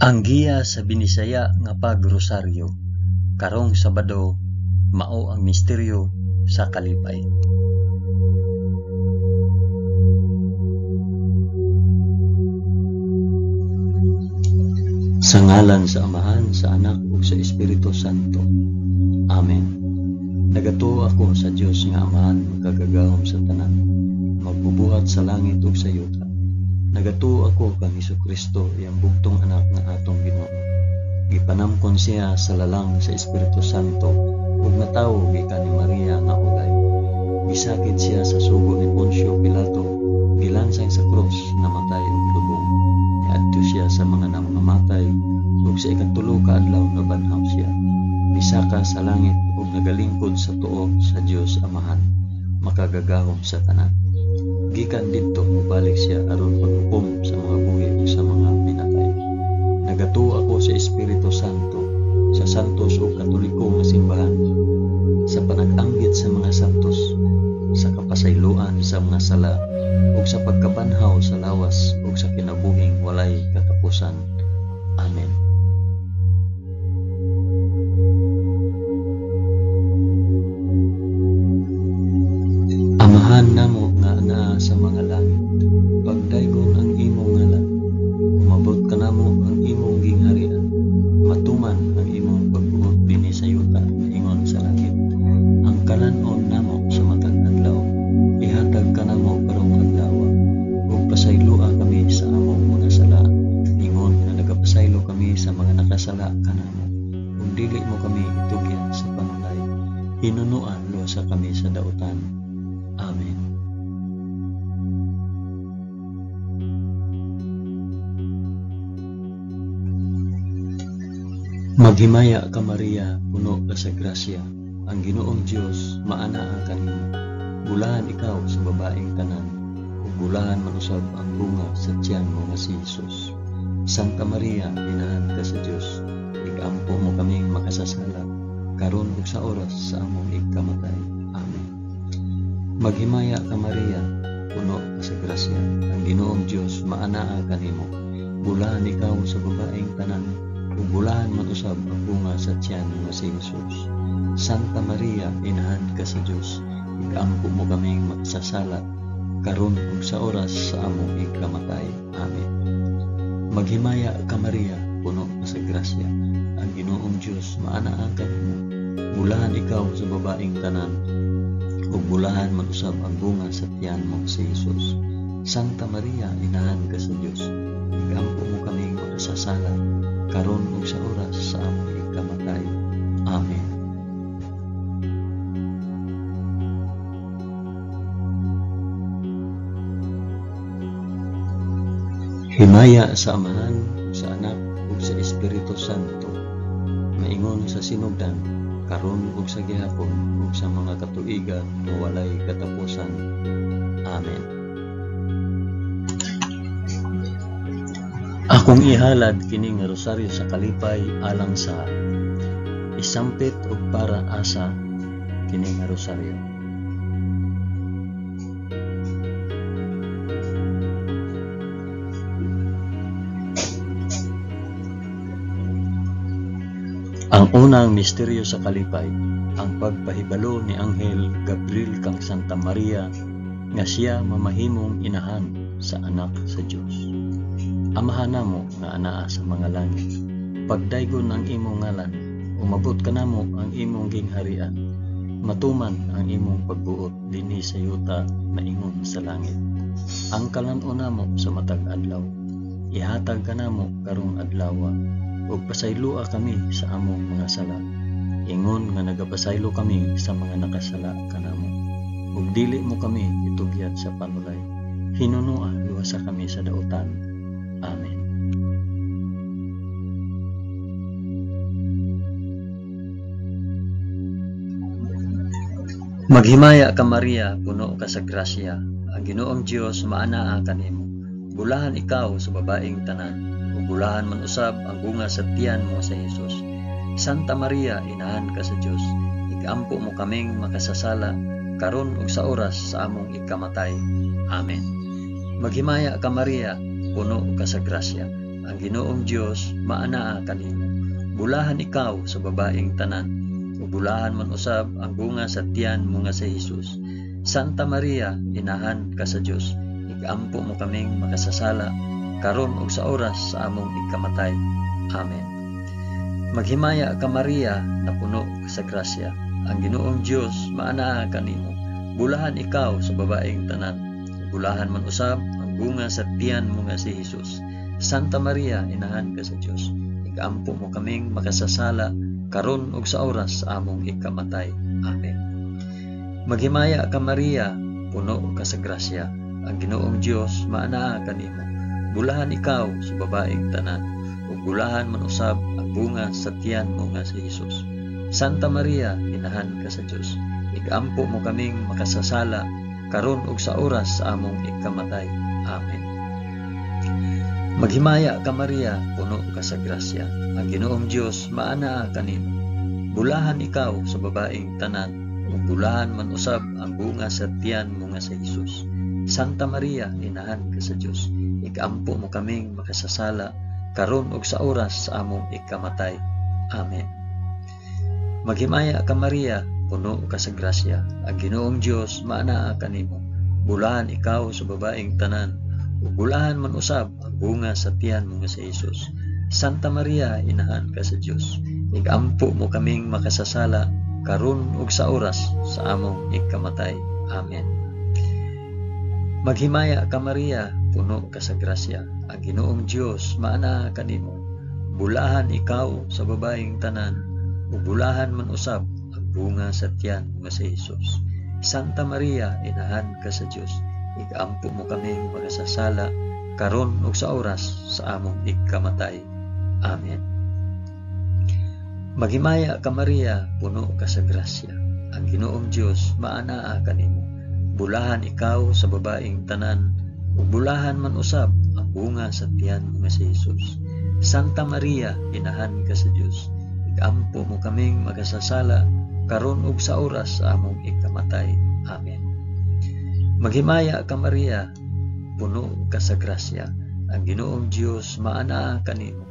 Ang giya sa Binisaya nga pagrosaryo, karong Sabado, mao ang misteryo sa kalipay. Sa ngalan sa Amahan, sa Anak, ug sa Espiritu Santo. Amen. Nagatuo ako sa Dios nga Amahan, magkagagahom sa tanan, magbubuhat sa langit ug sa yuta. Nagatuo ako kang Hesukristo, iyang bugtong anak nga atong Ginoo. Gipanamkon siya sa lalang sa Espiritu Santo, ug natawo gikan ni Maria nga ulay. Gisakit siya sa sugo ni Poncio Pilato, gilansay sa krus, namatay ug lubong. Niadto siya sa mga namamatay, ug sa ikatulo ka adlaw nabanhaw siya. Misaka sa langit ug nagalingkod sa tuo sa Dios Amahan, makagagahom sa tanan. Gikan didto mubalik siya aron paghukom sa mga buhi ug sa mga pinatay. Nagatuo ako sa Espiritu Santo, sa santos ug katoliko nga simbahan, sa panag-anggit sa mga santos, sa kapasayloan sa mga sala, ug sa pagkabanhaw sa lawas ug sa kinabuhing walay katapusan. Amen. Amahan namo nga naa sa mga langit, pagdaygon ang imong ngalan, umabot ka namo ang imong gingharian, matuman ang imong pagbuot dinhi sa yuta, ingon sa langit. Ang kalanon namo sa matag adlaw, ihatag ka namo karong adlaw, ug pasayloa kami sa among mga sala, ingon na nagapasaylo kami sa mga nakasala kanamo, ug dili mo kami itugyan sa panulay, hinunuan luwasa kami sa dautan. Amen. Maghimaya ka Maria, puno ka sa grasya, ang Ginoong Dios maanaa kanimo. Bulahan ikaw sa babaeng tanan, ug bulahan manusab ang bunga sa tiyan mo nga si Jesus. Santa Maria, inahan ka sa Dios, igampo mo kaming makasasala, karon ug sa oras sa among ikamatay. Amen. Maghimaya ka Maria, puno ka sa grasya, ang Ginoong Dios maanaa kanimo. Bulahan ikaw sa babaeng tanan, ug bulahan man usab ang bunga sa tiyan nga si Jesus. Santa Maria, inahan ka sa Dios, igampo mo kaming makasasala, karon ug sa oras sa among ikamatay. Amen. Maghimaya ka Maria, puno ka sa grasya, ang Ginoong Dios maanaa kanimo. Bulahan ikaw sa babaeng tanan, ug bulahan man usab ang bunga sa tiyan mo si Jesus. Santa Maria, inahan ka sa Dios, igampo mo kaming makasasala, karon ug sa oras sa among ikamatay. Amen. Himaya sa Amahan, sa Anak, ug sa Espiritu Santo, maingon sa sinugdan, karon ug sa gihapon, ug sa mga katuigan nga walay katapusan. Amen. Akong ihalad kini nga rosaryo sa kalipay alang sa isampit ug para asa kini nga rosaryo. Ang unang misteryo sa kalipay, ang pagpahibalo ni Anghel Gabriel kang Santa Maria nga siya mamahimong inahan sa anak sa Dios. Amahan namo nga anaa sa mga langit, pagdaygon ang imong ngalan, umabot ka namo ang imong gingharian, matuman ang imong pagbuot dinhi sa yuta na ingon sa langit. Ang kalanon namo sa matag adlaw, ihatag ka namo karong adlaw, ug pasayloa kami sa among mga sala, ingon nga nagapasaylo kami sa mga nakasala kanamo, ug dili mo kami itugyat sa panulay, hinunua luwasa kami sa dautan. Amen. Maghimaya ka Maria, puno ka sa grasya, ang Ginoong Dios maanaa kanimo. Bulahan ikaw sa babaeng tanan, ug bulahan man usab ang bunga sa tiyan mo sa Jesus. Santa Maria, inahan ka sa Dios, igampo mo kaming makasasala, karon ug sa oras sa among ikamatay. Amen. Maghimaya ka Maria, puno ka sa grasya, ang Ginoong Dios maanaa kanimo. Bulahan ikaw sa babaeng tanan, ug bulahan man usab ang bunga sa tiyan mo nga si Jesus. Santa Maria, inahan ka sa Dios, igampo mo kaming makasasala karon ug sa oras sa among ikamatay. Amen. Maghimaya ka Maria, na puno sa grasya, ang Ginoong Dios maanaa kanimo. Bulahan ikaw sa babaeng tanan, bulahan man usab ang bunga sa tiyan mo nga si Jesus. Santa Maria, inahan ka sa Dios, igampo mo kaming makasasala karon ug sa oras sa among ikamatay. Amen. Maghimaya ka Maria, puno ka sa grasya, ang Ginoong Dios maanaa kanimo. Bulahan ikaw sa babaeng tanan, ug bulahan man usab ang bunga sa tiyan mo nga si Jesus. Santa Maria, inahan ka sa Dios, igampo mo kaming makasasala karon ug sa oras sa among ikamatay. Amen. Maghimaya ka Maria, puno ka sa grasya, ang Ginoong Dios maanaa kanimo. Bulahan ikaw sa babaeng tanan, ug bulahan man usab ang bunga sa tiyan mo nga si Jesus. Santa Maria, inahan ka sa Dios, igampo mo kaming makasasala karon ug sa oras sa among ikamatay. Amen. Maghimaya ka Maria, puno ka sa grasya, ang Ginoong Dios maanaa kanimo. Bulahan ikaw sa babaeng tanan, ug bulahan man usab ang bunga sa tiyan mo nga si Jesus. Santa Maria, inahan ka sa Dios, igampo mo kaming makasasala karon ug sa oras sa among ikamatay. Amen. Maghimaya ka Maria, puno ka sa grasya, ang Ginoong Dios maanaa kanimo. Bulahan ikaw sa babaeng tanan, ug bulahan man usab ang bunga sa tiyan nga si Jesus. Santa Maria, inahan ka sa Dios, igampo mo kaming makasasala karon ug sa oras sa among ikamatay. Amen. Maghimaya ka Maria, puno ka sa grasya, ang Ginoong Dios maanaa kanimo. Bulahan ikaw sa babaeng tanan, ug bulahan man usab ang bunga sa tiyan mo nga si Jesus. Santa Maria, inahan ka sa Dios, igampo mo kaming makasasala karon ug sa oras sa among ikamatay. Amen. Maghimaya ka Maria, puno ka sa grasya, ang Ginoong Dios maanaa kanimo.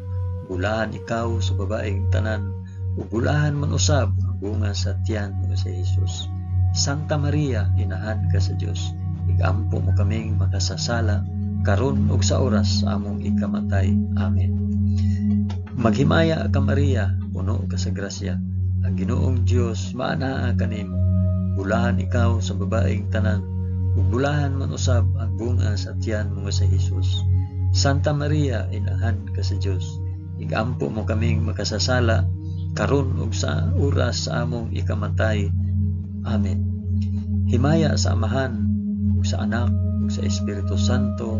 Bulahan ikaw sa babaeng tanan, ug bulahan man usab ang bunga sa tiyan mo nga si Jesus. Santa Maria, inahan ka sa Dios, igampo mo kaming makasasala karon ug sa oras sa among ikamatay. Amen. Maghimaya ka Maria, puno ka sa grasya, ang Ginoong Dios maanaa kanimo. Bulahan ikaw sa babaeng tanan, ug bulahan man usab ang bunga sa tiyan mo nga si Jesus. Santa Maria, inahan ka sa Dios, igampo mo kaming makasasala karon ug sa oras sa among ikamatay. Amen. Himaya sa Amahan, ug sa Anak, ug sa Espiritu Santo,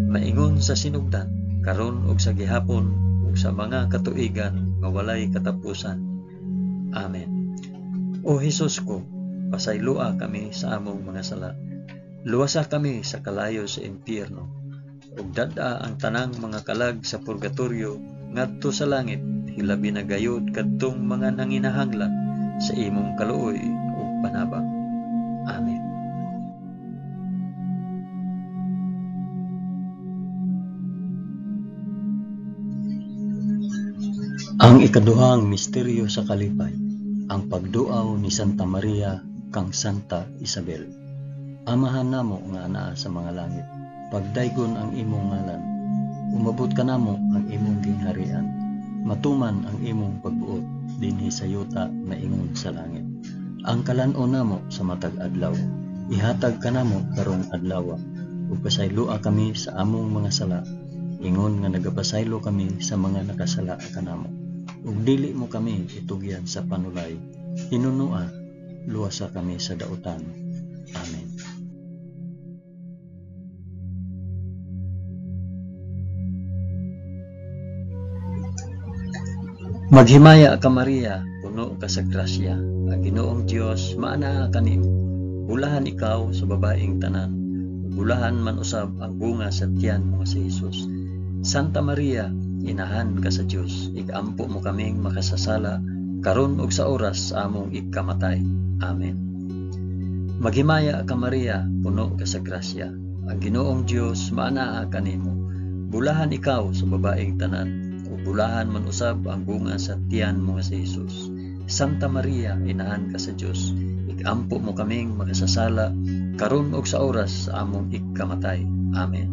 maingon sa sinugdan, karon ug sa gihapon, ug sa mga katuigan nga walay katapusan. Amen. O Hesus ko, pasaylua kami sa among mga sala. Luwasa kami sa kalayo sa impyerno, ug dad-a ang tanang mga kalag sa purgatorio ngadto sa langit, hilabi na gayud kadtong mga nanginahanglan sa imong kaluoy ug panabang. Amen. Ang ikaduhang misteryo sa kalipay, ang pagduaw ni Santa Maria kang Santa Isabel. Amahan namo nga anaa sa mga langit, pagdaygon ang imong ngalan, umabot ka namo ang imong gingharian, matuman ang imong pagbuot dinhi sa yuta na ingon sa langit. Ang kalan-o namo sa matag adlaw, ihatag ka namo karong adlaw, ug pasaylua kami sa among mga sala, ingon nga nagapasaylo kami sa mga nakasala kanamo. Ug dili mo kami itugyan sa panulay, hinunua, luwasa kami sa dautan. Amen. Maghimaya ka Maria, puno ka sa grasya, ang Ginoong Dios maanaa kanimo. Bulahan ikaw sa babaeng tanan, bulahan man usab ang bunga sa tiyan mo si Jesus. Santa Maria, inahan ka sa Dios, igampo mo kaming makasasala karon ug sa oras sa among ikamatay. Amen. Maghimaya ka Maria, puno ka sa grasya, ang Ginoong Dios maanaa kanimo. bulahan ikaw sa babaeng tanan, ug bulahan man usab ang bunga sa tiyan mo nga si Jesus. Santa Maria, inahan ka sa Dios, igampo mo kaming makasasala, karon ug sa oras sa among ikamatay. Amen.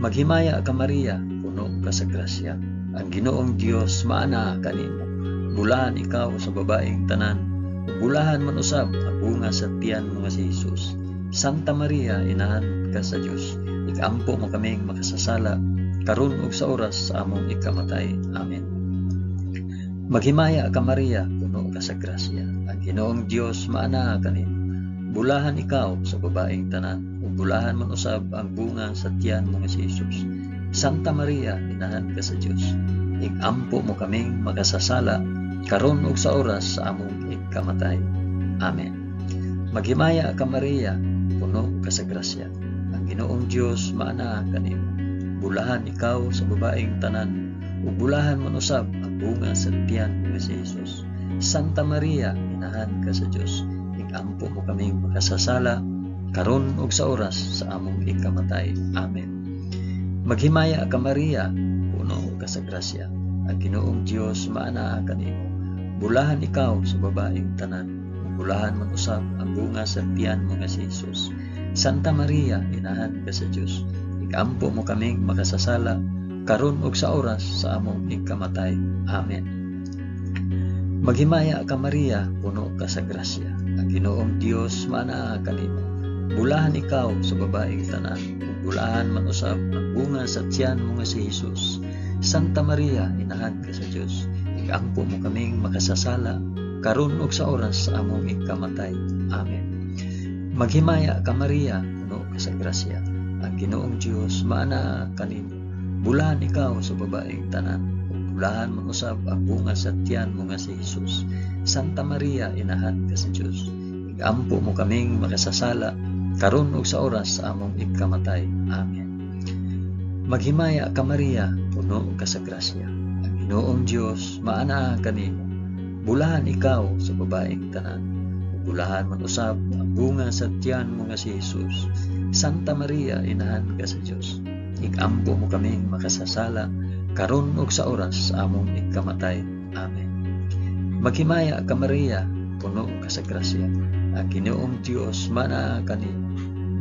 Maghimaya ka Maria, puno ka sa grasya, ang Ginoong Dios maana kanimo. Bulahan ikaw sa babaeng tanan, ug bulahan man usab ang bunga sa tiyan mo nga si Jesus. Santa Maria, inahan ka sa Dios, igampo mo kaming makasasala, karon ug sa oras sa among ikamatay. Amen. Maghimaya ka Maria, puno ka sa grasya, ang Ginoong Dios maana kanimo. Bulahan ikaw sa babaeng tanan, ug bulahan man usab ang bunga sa tiyan mo nga si Jesus. Santa Maria, inahan ka sa Dios, igampo mo kaming makasasala, karon ug sa oras sa among ikamatay. Amen. Maghimaya ka Maria, puno ka sa grasya, ang Ginoong Dios maana kanimo. Bulahan ikaw sa babaeng tanan, ug bulahan man usab ang bunga sa tiyan mo si Jesus. Santa Maria, inahan ka sa Dios, igampo mo kaming makasasala, karon ug sa oras sa among ikamatay. Amen. Maghimaya ka Maria, puno ka sa grasya, ang Ginoong Dios maana kanimo. Bulahan ikaw sa babaeng tanan, bulahan man usab ang bunga sa tiyan mo nga si Jesus. Santa Maria, inahan ka sa Dios, igampo mo kaming makasasala, karon ug sa oras sa among ikamatay. Amen. Maghimaya ka Maria, puno ka sa grasya, ang Ginoong Dios maana kanimo. Bulahan ikaw sa babaeng tanan, ug bulahan man usab ang bunga sa tiyan mo nga si Jesus. Santa Maria, inahan ka sa Dios, igampo mo kaming makasasala, karon ug sa oras sa among ikamatay. Amen. Maghimaya ka Maria, puno ka sa grasya, ang Ginoong Dios maana kanimo. Bulahan ikaw sa babaeng tanan, ug bulahan man usab ang bunga sa tiyan mo nga si Jesus. Santa Maria, inahan ka sa Dios, igampo mo kaming makasasala, karon ug sa oras sa among ikamatay. Amen. Maghimaya ka Maria, puno ka sa grasya, ang Ginoong Dios maana kanimo. Bulahan ikaw sa babaeng tanan, ug bulahan man usab ang bunga sa tiyan mo nga si Jesus. Santa Maria, inahan ka sa Dios, igampo mo kaming makasasala, karon ug sa oras sa among ikamatay. Amen. Maghimaya ka Maria, puno ka sa grasya, ang Ginoong Dios maana kanimo.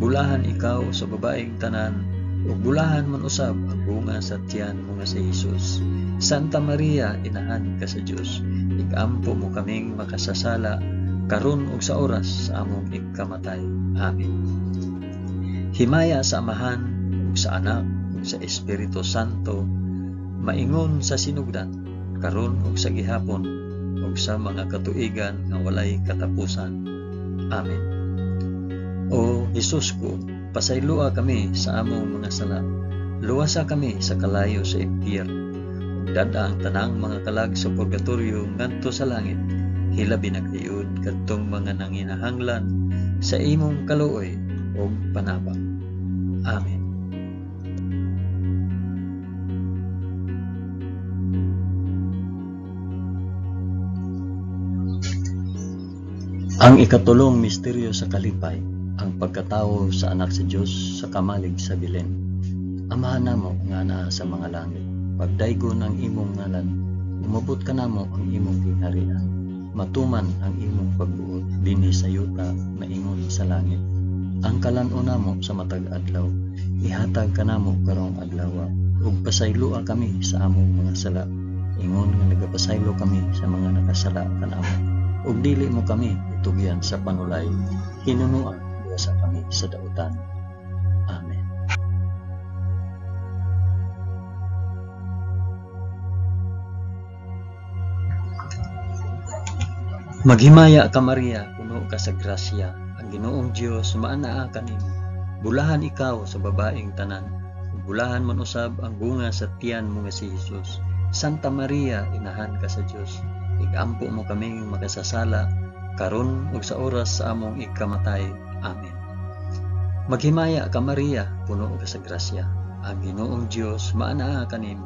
Bulahan ikaw sa babaeng tanan, ug bulahan man usab ang bunga sa tiyan mo nga si Jesus. Santa Maria, inahan ka sa Dios, igampo mo kaming makasasala, karon ug sa oras sa among ikamatay. Amen. Himaya sa Amahan, ug sa Anak, ug sa Espiritu Santo, maingon sa sinugdan, karon ug sa gihapon, ug sa mga katuigan nga walay katapusan. Amen. O Jesus ko, pasaylua kami sa among mga sala, luwasa kami sa kalayo sa impyerno, ug dada ang tanang mga kalag sa purgatorio ngadto sa langit, hilabi na kayod kadtong mga nanginahanglan sa imong kaluoy ug panabang. Amen. Ang ikatulong misteryo sa kalipay, ang pagkatawo sa anak sa Dios sa kamalig sa Belen. Amahan namo nga naa sa mga langit, pagdaygon ang imong ngalan, umabot ka namo ang imong gingharian, matuman ang imong pagbuot dinhi sa yuta maingon sa langit. Ang kalan-o namo sa matag adlaw, ihatag ka namo karong adlaw, ug pasaylua kami sa among mga sala, ingon nga nagapasaylo kami sa mga nakasala kanamo, ug dili mo kami itugyan sa panulay, kinunuan sa kami sa dautan. Amen. Maghimaya ka Maria, puno ka sa grasya, ang Ginoong Dios maanaa kanimo. Bulahan ikaw sa babaeng tanan, bulahan man usab ang bunga sa tiyan mo nga si Jesus. Santa Maria, inahan ka sa Dios, igampo mo kaming makasasala, karon ug sa oras sa among ikamatay. Amen. Maghimaya ka Maria, puno ka sa grasya, ang Ginoong Dios maanaa kanimo.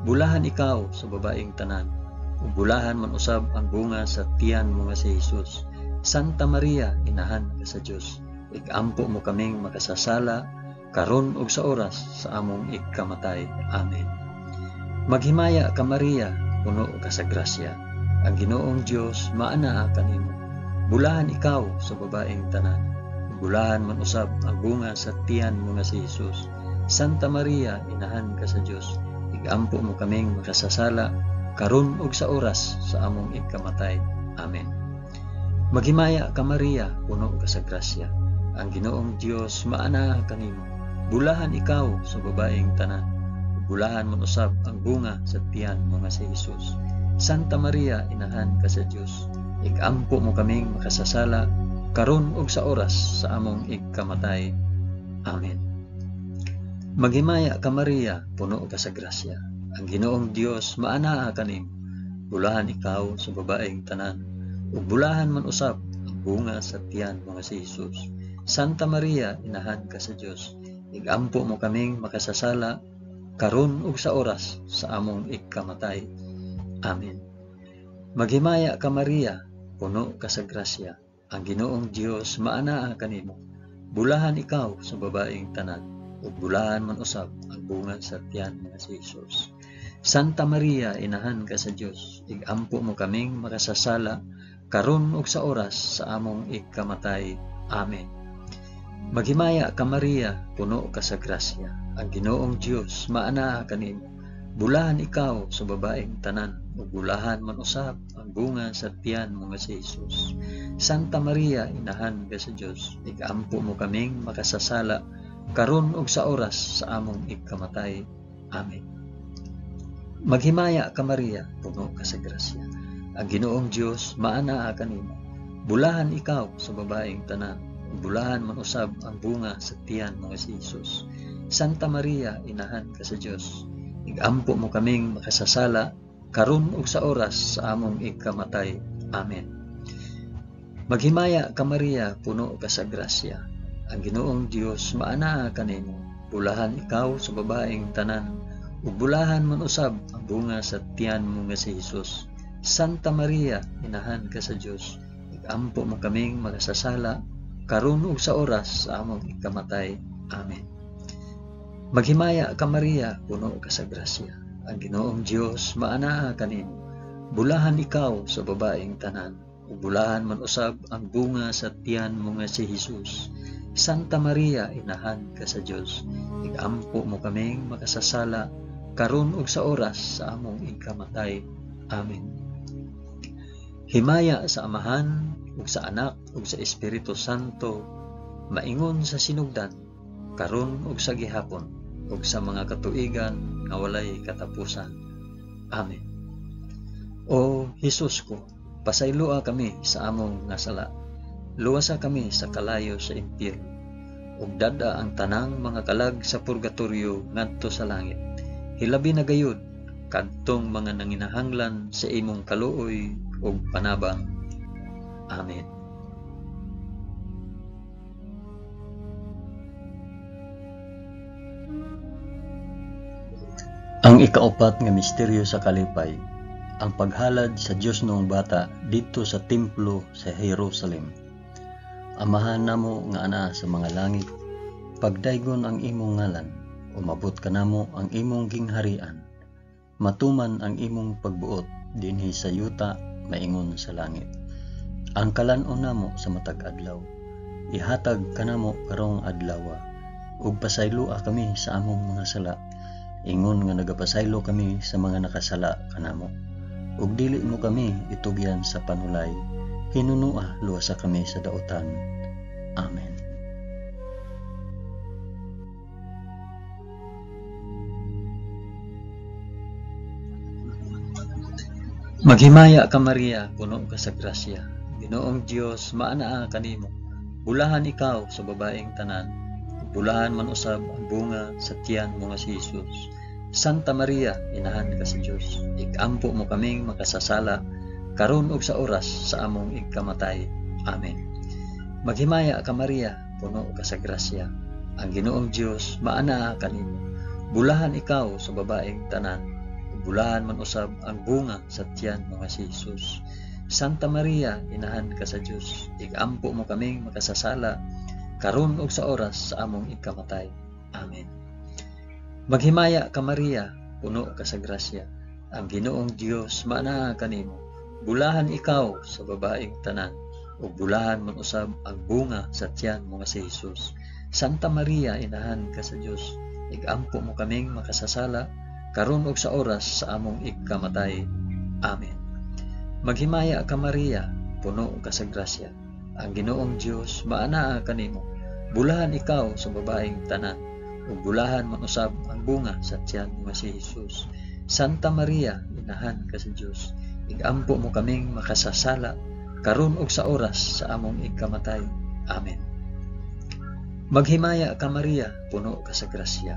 Bulahan ikaw sa babaeng tanan, ug bulahan man usab ang bunga sa tiyan mo nga si Jesus. Santa Maria, inahan ka sa Dios, igampo mo kaming makasasala, karon ug sa oras sa among ikamatay. Amen. Maghimaya ka Maria, puno ka sa grasya. Ang Ginoong Dios maanaa kanimo. Bulahan ikaw sa babaeng tanan. Bulahan man usab ang bunga sa tiyan mo nga si Jesus. Santa Maria, inahan ka sa Dios. Igampo mo kaming makasasala karon ug sa oras sa among ikamatay. Amen. Maghimaya ka Maria, puno ka sa grasya. Ang Ginoong Dios maanaa kanimo. Bulahan ikaw sa babaeng tanan. Bulahan man usab ang bunga sa tiyan mo nga si Jesus. Santa Maria, inahan ka sa Dios. Igampo mo kaming makasasala karon ug sa oras sa among ikamatay. Amen. Maghimaya ka Maria, puno ka sa grasya. Ang Ginoong Dios maanaa kanimo. Bulahan ikaw sa babaeng tanan. Ug bulahan man usab ang bunga sa tiyan mo nga si Jesus. Santa Maria, inahan ka sa Dios. Igampo mo kaming makasasala karon ug sa oras sa among ikamatay. Amen. Maghimaya ka Maria, puno ka sa grasya. Ang Ginoong Dios maanaa kanimo. Bulahan ikaw sa babaeng tanan. Ug bulahan man usab ang bunga sa tiyan nga si Jesus. Santa Maria, inahan ka sa Dios. Igampo mo kaming makasasala karon ug sa oras sa among ikamatay. Amen. Maghimaya ka Maria, puno ka sa grasya. Ang Ginoong Dios maanaa kanimo. Bulahan ikaw sa babaeng tanan. Ug bulahan man usab ang bunga sa tiyan mo nga si Jesus. Santa Maria, inahan ka sa Dios. Igampo mo kaming makasasala karon ug sa oras sa among ikamatay. Amen. Maghimaya ka Maria, puno ka sa grasya. Ang Ginoong Dios maanaa kanimo. Bulahan ikaw sa babaeng tanan. Bulahan man usab ang bunga sa tiyan mo nga si Jesus. Santa Maria, inahan ka sa Dios. Igampo mo kaming makasasala karon ug sa oras sa among ikamatay. Amen. Maghimaya ka Maria, puno ka sa grasya. Ang Ginoong Dios maanaa kanimo. Bulahan ikaw sa babaeng tanan. Ug bulahan man usab ang bunga sa tiyan mo nga si Jesus. Santa Maria, inahan ka sa Dios. Igampo mo kaming makasasala karon ug sa oras sa among ikamatay. Amen. Maghimaya ka Maria, puno ka sa grasya. Ang Ginoong Dios maanaa kanimo. Bulahan ikaw sa babaeng tanan. Ug bulahan man usab ang bunga sa tiyan mo nga si Jesus. Santa Maria, inahan ka sa Dios. Igampo mo kaming makasasala karon ug sa oras sa among ikamatay. Amen. Himaya sa Amahan ug sa Anak ug sa Espiritu Santo, maingon sa sinugdan, karon ug sa gihapon, ug sa mga katuigan nga walay katapusan. Amen. O Hesus ko, pasaylua kami sa among nga sala. Luwasa kami sa kalayo sa impyerno, ug dada ang tanang mga kalag sa purgatorio ngadto sa langit. Hilabi na gayud kadtong mga nanginahanglan sa imong kaluoy ug panabang. Amen. Ang ikaapat nga misteryo sa kalipay, ang paghalad sa Dios noong bata dito sa templo sa Jerusalem. Amahan namo nga ana sa mga langit, pagdaygon ang imong ngalan, umabot ka namo ang imong gingharian. Matuman ang imong pagbuot dinhi sa yuta maingon sa langit. Ang kalan-on namo sa matag adlaw, ihatag kanamo karong adlaw, ug pasaylua kami sa among mga sala, ingon nga nagapasaylo kami sa mga nakasala kanamo. Ug dili mo kami itugyan sa panulay, hinunua luwasa kami sa daotan. Amen. Maghimaya ka Maria, puno ka sa grasya. Ginoong Dios maanaa kanimo. Bulahan ikaw sa babaeng tanan. Bulahan man usab ang bunga sa tiyan mo nga si Jesus. Santa Maria, inahan ka sa Dios. Igampo mo kaming makasasala karon ug sa oras sa among ikamatay. Amen. Maghimaya ka Maria, puno ka sa grasya. Ang Ginoong Dios maanaa kanimo. Bulahan ikaw sa babaeng tanan. Bulahan man usab ang bunga sa tiyan mo nga si Jesus. Santa Maria, inahan ka sa Dios. Igampo mo kaming makasasala karon ug sa oras sa among ikamatay. Amen. Maghimaya ka Maria, puno ka sa grasya, ang Ginoong Dios maanaa kanimo. Bulahan ikaw sa babaeng tanan, ug bulahan man usab ang bunga sa tiyan mo nga si Jesus. Santa Maria, inahan ka sa Dios, igampo mo kaming makasasala, karon ug sa oras sa among igkamatay. Amen. Maghimaya ka Maria, puno ka sa grasya, ang Ginoong Dios maanaa kanimo. Bulahan ikaw sa babaeng tanan, ug bulahan man usab ang bunga sa tiyan mo nga si Jesus. Santa Maria, inahan ka sa Dios, igampo mo kaming makasasala, karon ug sa oras sa among igkamatay. Amen. Maghimaya ka Maria, puno ka sa grasya,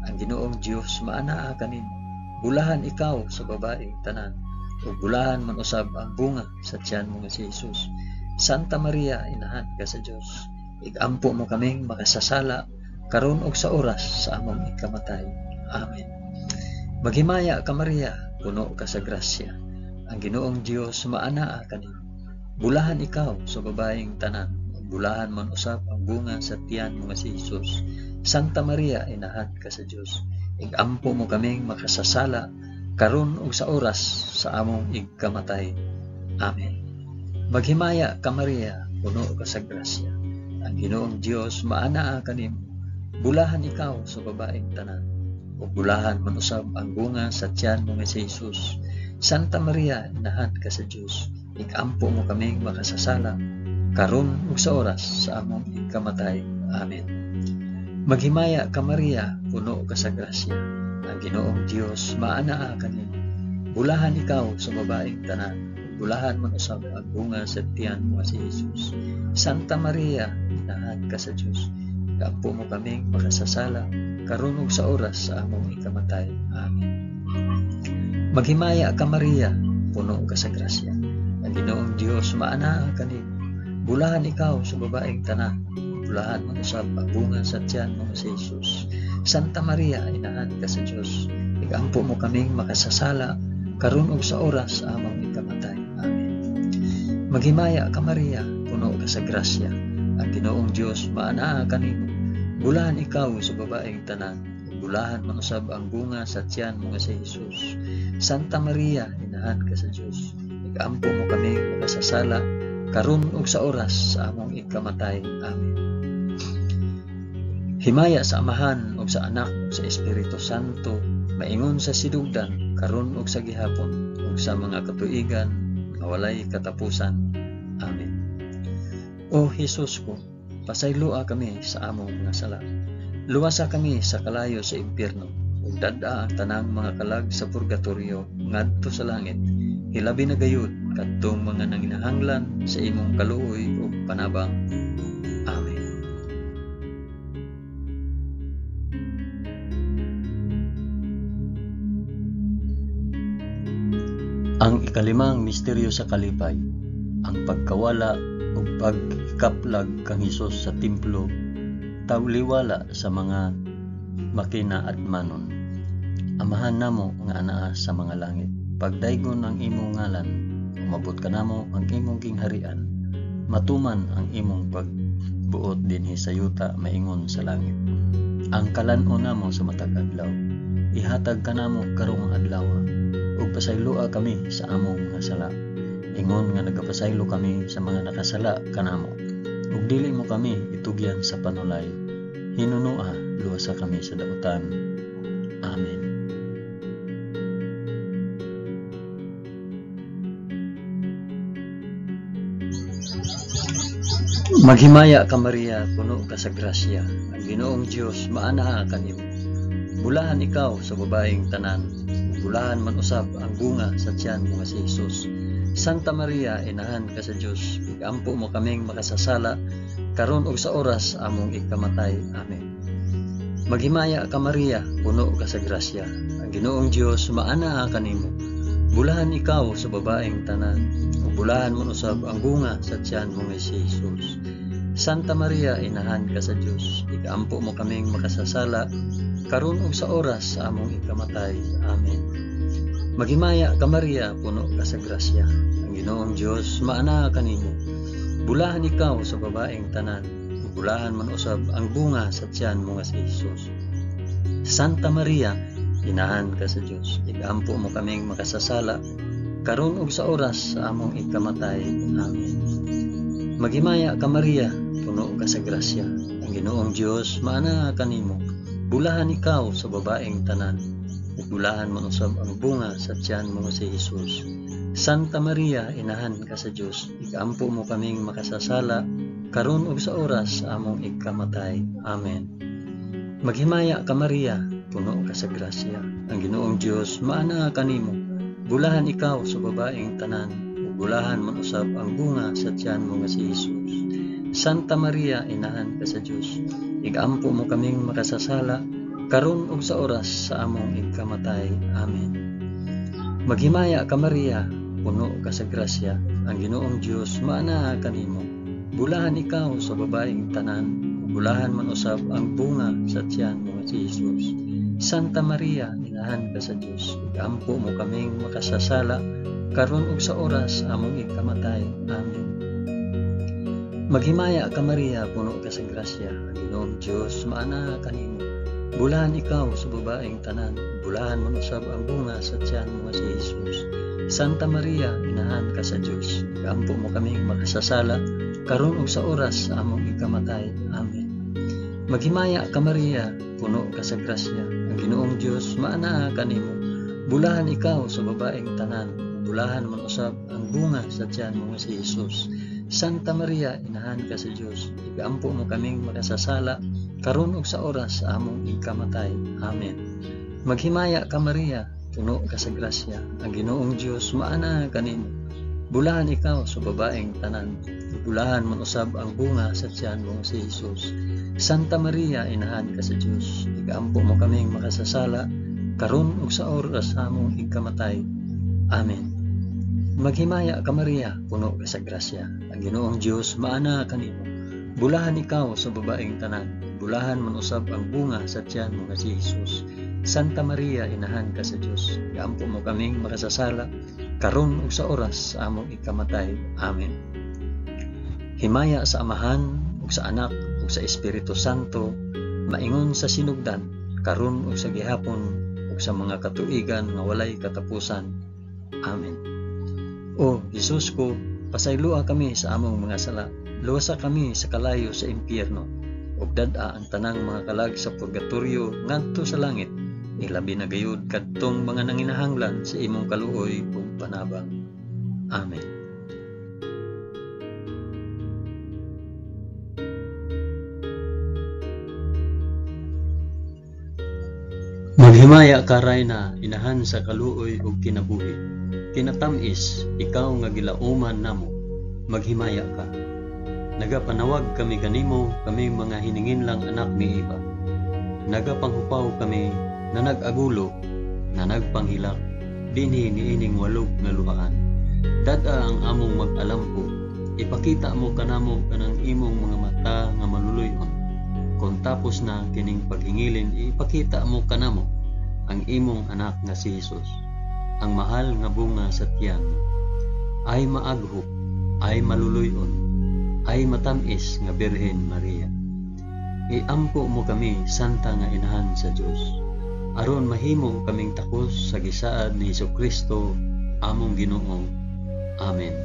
ang Ginoong Dios maanaa kanimo. Bulahan ikaw sa babaeng tanan, ug bulahan man usab ang bunga sa tiyan mo nga si Jesus. Santa Maria, inahan ka sa Dios, igampo mo kaming makasasala, karon ug sa oras sa among igkamatay. Amen. Maghimaya ka Maria, puno ka sa grasya, ang Ginoong Dios maanaa kanimo. Bulahan ikaw sa babaeng tanan, bulahan man usab ang bunga sa tiyan mo nga si Jesus. Santa Maria, inahan ka sa Dios, igampo mo kaming makasasala, karon ug sa oras sa among igkamatay. Amen. Maghimaya ka Maria, puno ka sa grasya, ang Ginoong Dios maanaa kanimo. Bulahan ikaw sa babaeng tanan, ug bulahan man usab ang bunga sa tiyan mo nga si Jesus. Santa Maria, inahan ka sa Dios, igampo mo kaming makasasala, karon ug sa oras sa among igkamatay. Amen. Maghimaya ka Maria, puno ka sa grasya, ang Ginoong Dios maanaa kanimo. Bulahan ikaw sa babaeng tanan, ug bulahan man usab ang bunga sa tiyan mo nga si Jesus. Santa Maria, inahan ka sa Dios, igampo mo kaming makasasala, karon ug sa oras sa among ikamatay. Amen. Maghimaya ka Maria, puno ka sa grasya, ang Ginoong Dios maanaa kanimo. Bulahan ikaw sa babaeng tanan, bulahan man usab ang bunga sa tiyan mo si Jesus. Santa Maria, inahan ka sa Dios, igampo mo kaming makasasala, karon ug sa oras sa among ikamatay. Amen. Maghimaya ka Maria, puno ka sa grasya, ang Ginoong Dios maanaa kanimo. Bulahan ikaw sa babaeng tanan, bulahan man usab ang bunga sa tiyan mo nga si Jesus. Santa Maria, inahan ka sa Dios, igampo mo kami makasasala, karon ug sa oras sa among ikamatay. Amen. Himaya sa Amahan ug sa Anak ug sa Espiritu Santo, maingon sa sidugdan, karon ug sa gihapon, ug sa mga katuigan nga walay katapusan. Amen. O Jesus ko, pasaylua kami sa among mga sala. Luwasa kami sa kalayo sa impyerno, ug dad-a ang tanang mga kalag sa purgatorio ngadto sa langit. Hilabi na gayud kadtong mga nanginahanglan sa imong kaluoy ug panabang. Amen. Ang ikalimang misteryo sa kalipay, ang pagkawala ug pagkaplag kang Hesus sa templo, tawliwala sa mga makina at manon. Amahan namo nga anaa sa mga langit, pagdaygon ang imong ngalan, umabot ka namo ang imong gingharian, matuman ang imong pagbuot dinhi sa yuta maingon sa langit. Ang kalan-on namo sa matag adlaw, ihatag ka namo karong adlaw, ug pasaylua kami sa among mga sala, ingon nga nagapasaylo kami sa mga nakasala kanamo, ug dili mo kami itugyan sa panulay, hinunua luwasa kami sa dautan. Amen. Maghimaya ka Maria, puno ka sa grasya, ang Ginoong Dios maanaa kanimo. Bulahan ikaw sa babaeng tanan, bulahan man usab ang bunga sa tiyan mo nga si Jesus. Santa Maria, inahan ka sa Dios, igampo mo kaming makasasala, karon ug sa oras among ikamatay. Amen. Maghimaya ka Maria, puno ka sa grasya, ang Ginoong Dios maanaa kanimo. Bulahan ikaw sa babaeng tanan, ug bulahan man usab ang bunga sa tiyan mo nga si Jesus. Santa Maria, inahan ka sa Dios, igampo mo kaming makasasala, karon ug sa oras sa among ikamatay. Amen. Maghimaya ka Maria, puno ka sa grasya, ang Ginoong Dios maanaa kanimo. Bulahan ikaw sa babaeng tanan, ug bulahan man usab ang bunga sa tiyan mo nga si Jesus. Santa Maria, inahan ka sa Dios, igampo mo kaming makasasala, karon ug sa oras sa among ikamatay. Amen. Maghimaya ka Maria, puno ka sa grasya, ang Ginoong Dios maana kanimo. Bulahan ikaw sa babaeng tanan, ug bulahan man usab ang bunga sa tiyan mo si Jesus. Santa Maria, inahan ka sa Dios, igampo mo kaming makasasala, karon ug sa oras sa among ikamatay. Amen. Maghimaya ka Maria, puno ka sa grasya, ang Ginoong Dios maana kanimo. Bulahan ikaw sa babaeng tanan, ug bulahan man usab ang bunga sa tiyan mo si Jesus. Santa Maria, inahan ka sa Dios, igampo mo kaming makasasala, karon ug sa oras sa among ikamatay. Amen. Maghimaya ka Maria, puno ka sa grasya, ang Ginoong Dios maana kanimo. Bulahan ikaw sa babaeng tanan, bulahan man usab ang bunga sa tiyan mo si Jesus. Santa Maria, inahan ka sa Dios, igampo mo kaming makasasala, karon ug sa oras sa among ikamatay. Amen. Maghimaya ka Maria, puno ka sa grasya, ang Ginoong Dios maana kanimo. Bulahan ikaw sa babaeng tanan, bulahan man usab ang bunga sa tiyan mo si Jesus. Santa Maria, inahan ka sa Dios, igampo mo kaming makasasala, karon ug sa oras sa among ikamatay. Amen. Maghimaya ka Maria, puno ka sa grasya, ang Ginoong Dios maana kanimo. Bulahan ikaw sa babaeng tanan, bulahan man usab ang bunga sa tiyan mo si Jesus. Santa Maria, inahan ka sa Dios, igampo mo kaming makasasala, karon ug sa oras sa among ikamatay. Amen. Maghimaya ka Maria, puno ka sa grasya, ang Ginoong Dios maana kanimo. Bulahan ikaw sa babaeng tanan, bulahan man usab ang bunga sa tiyan mo si Jesus. Santa Maria, inahan ka sa Dios, igampo mo kaming makasasala, karon ug sa oras sa among ikamatay. Amen. Maghimaya ka Maria, puno ka sa grasya, ang Ginoong Dios maana kanimo. Bulahan ikaw sa babaeng tanan, bulahan man usab ang bunga sa tiyan mo si Jesus. Santa Maria, inahan ka sa Dios, igampo mo kaming makasasala, karon ug sa oras sa among ikamatay. Amen. Himaya sa Amahan ug sa Anak ug sa Espiritu Santo, maingon sa sinugdan, karon ug sa gihapon ug sa mga katuigan nga walay katapusan. Amen. O Jesus ko, pasaylua kami sa among mga sala, luwasa kami sa kalayo sa impyerno, ug dad-a ang tanang mga kalag sa purgatorio ngadto sa langit, ilabi na gayud kadtong mga nanginahanglan sa imong kaluoy ug panabang. Amen. Maghimaya ka Rayna, inahan sa kaluoy ug kinabuhi. Kinatamis, ikaw nga gilauman namo, maghimaya ka. Nagapanawag kami kanimo, kami mga hiningin lang anak ni Eva. Nagapanghupaw kami, na nag-agulo, na nagpanghilak, dinhi niining walog nga luhaan. Dada ang among mag-alampo, ipakita mo kanamo kanang imong mga mata nga maluluyon. Kung tapos na kining paghingilin, ipakita mo kanamo ang imong anak nga si Jesus. Ang mahal nga bunga sa tiyan ay maaghop, ay maluluyon, ay matamis nga Birhen Maria. Iampo mo kami, Santa nga Inahan sa Dios, aron mahimo kaming takos sa gisaad ni Jesucristo among Ginoo. Amen.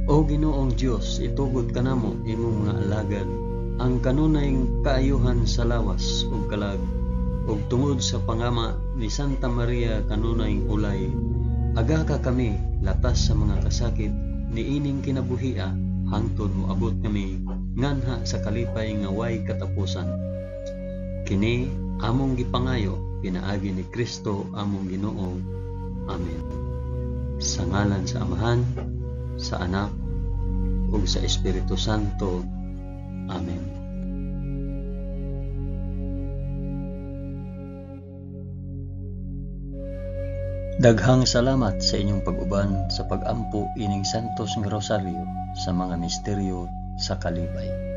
O Ginoong Dios, itugod kanamo imong mga alagad ang kanunayng kaayuhan sa lawas ug kalag, ug tungod sa pangama ni Santa Maria kanunayng ulay, aga ka kami latas sa mga kasakit niining kinabuhia, hangtod mo abot kami nganha sa kalipay nga way katapusan. Kini among gipangayo pinaagi ni Kristo among Ginoo. Amen. Sa ngalan sa Amahan, sa Anak, ug sa Espiritu Santo. Amen. Daghang salamat sa inyong pag-uban sa pag-ampo ining Santos nga Rosario sa mga misteryo sa kalipay.